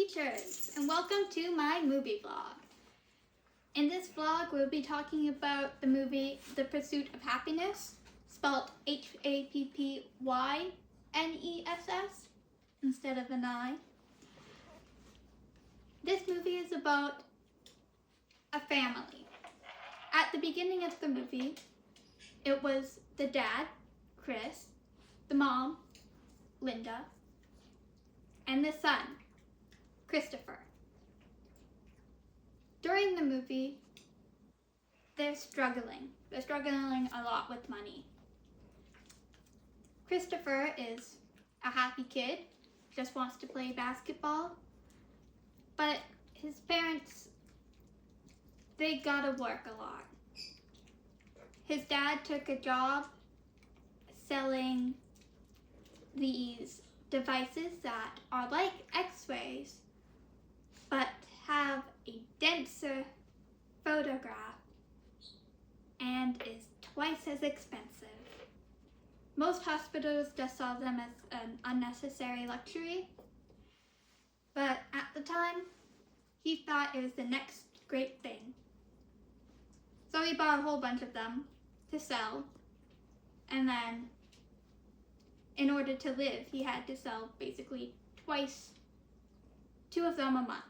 teachers, and welcome to my movie vlog. In this vlog, we'll be talking about the movie The Pursuit of Happyness, spelled Happyness instead of an I. This movie is about a family. At the beginning of the movie, it was the dad, Chris, the mom, Linda, and the son, Christopher. During the movie, they're struggling. They're struggling a lot with money. Christopher is a happy kid, just wants to play basketball, but his parents, they gotta work a lot. His dad took a job selling these devices that are like x-rays but have a denser photograph and is twice as expensive. Most hospitals just saw them as an unnecessary luxury, but at the time he thought it was the next great thing. So he bought a whole bunch of them to sell, and then in order to live, he had to sell basically two of them a month.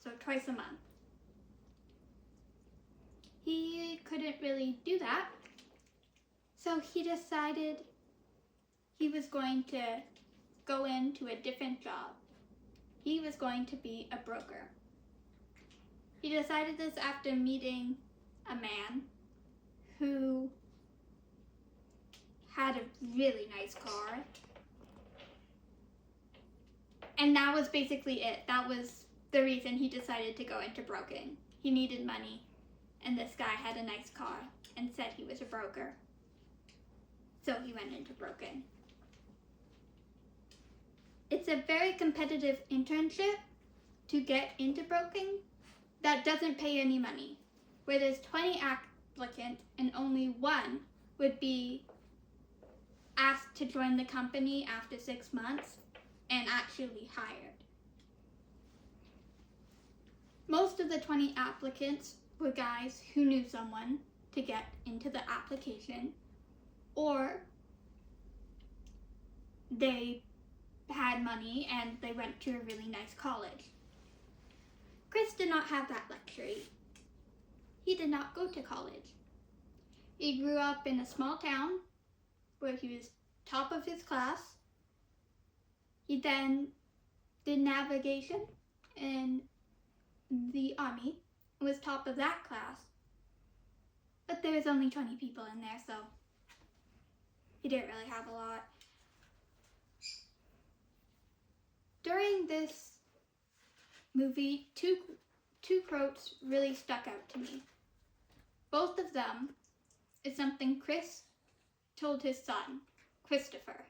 So twice a month. He couldn't really do that, so he decided he was going to go into a different job. He was going to be a broker. He decided this after meeting a man who had a really nice car. And that was basically it. That was the reason he decided to go into broking. He needed money, and this guy had a nice car and said he was a broker. So he went into broking. It's a very competitive internship to get into broking that doesn't pay any money. Where there's 20 applicants and only one would be asked to join the company after 6 months and actually hired. Most of the 20 applicants were guys who knew someone to get into the application, or they had money and they went to a really nice college. Chris did not have that luxury. He did not go to college. He grew up in a small town where he was top of his class. He then did navigation in the army and was top of that class. But there was only 20 people in there, so he didn't really have a lot. During this movie, two quotes really stuck out to me. Both of them is something Chris told his son, Christopher.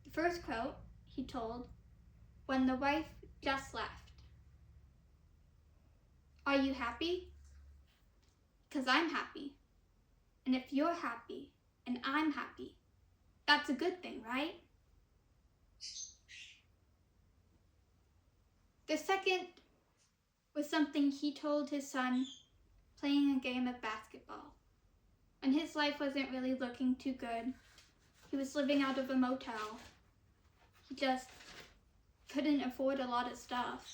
The first quote he told when the wife just left. "Are you happy? 'Cause I'm happy. And if you're happy and I'm happy, that's a good thing, right?" The second was something he told his son playing a game of basketball. And his life wasn't really looking too good. He was living out of a motel. He just couldn't afford a lot of stuff.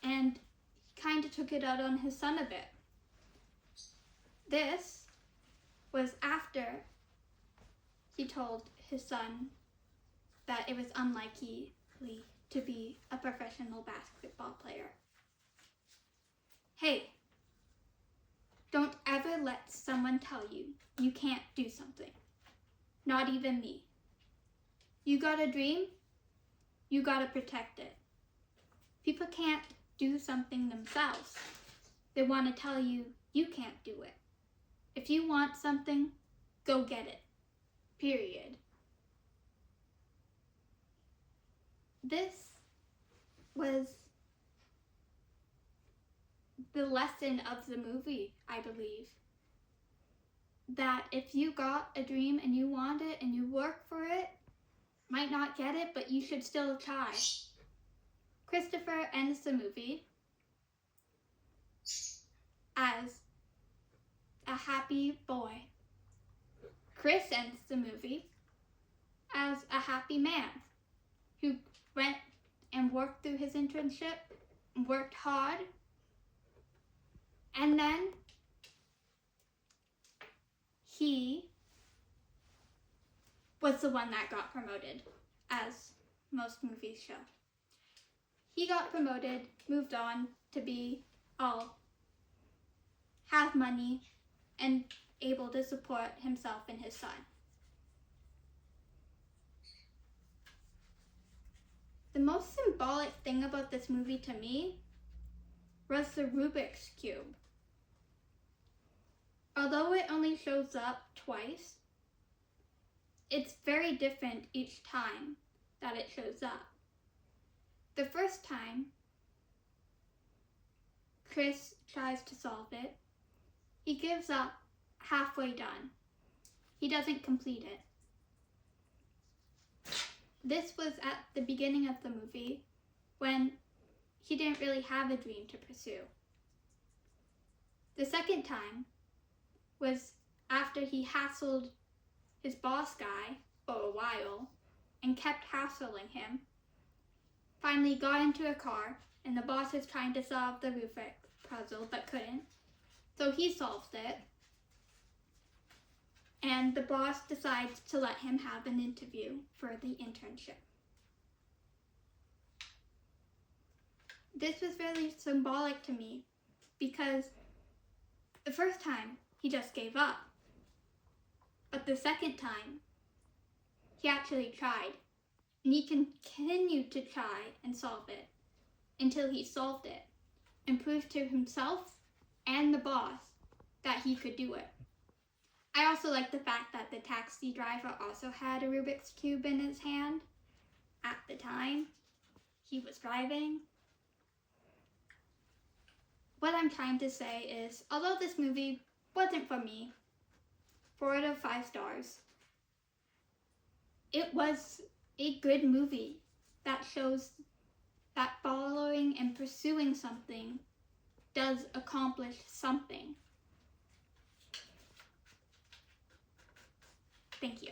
And he kind of took it out on his son a bit. This was after he told his son that it was unlikely to be a professional basketball player. Hey, don't ever let someone tell you you can't do something. Not even me. You got a dream, you gotta protect it. People can't do something themselves. They want to tell you you can't do it. If you want something, go get it. Period. This was the lesson of the movie, I believe. That if you got a dream and you want it and you work for it, might not get it, but you should still try. Christopher ends the movie as a happy boy. Chris ends the movie as a happy man who went and worked through his internship, worked hard, and then he was the one that got promoted, as most movies show. He got promoted, moved on to be all have money and able to support himself and his son. The most symbolic thing about this movie to me was the Rubik's Cube. Although it only shows up twice, it's very different each time that it shows up. The first time, Chris tries to solve it. He gives up halfway done. He doesn't complete it. This was at the beginning of the movie when he didn't really have a dream to pursue. The second time was after he hassled his boss guy for a while and kept hassling him. Finally got into a car and the boss is trying to solve the Rubik puzzle but couldn't. So he solves it. And the boss decides to let him have an interview for the internship. This was really symbolic to me because the first time he just gave up. But the second time, he actually tried. And he continued to try and solve it until he solved it and proved to himself and the boss that he could do it. I also like the fact that the taxi driver also had a Rubik's Cube in his hand at the time he was driving. What I'm trying to say is, although this movie wasn't for me, 4 out of 5 stars, it was a good movie that shows that following and pursuing something does accomplish something. Thank you.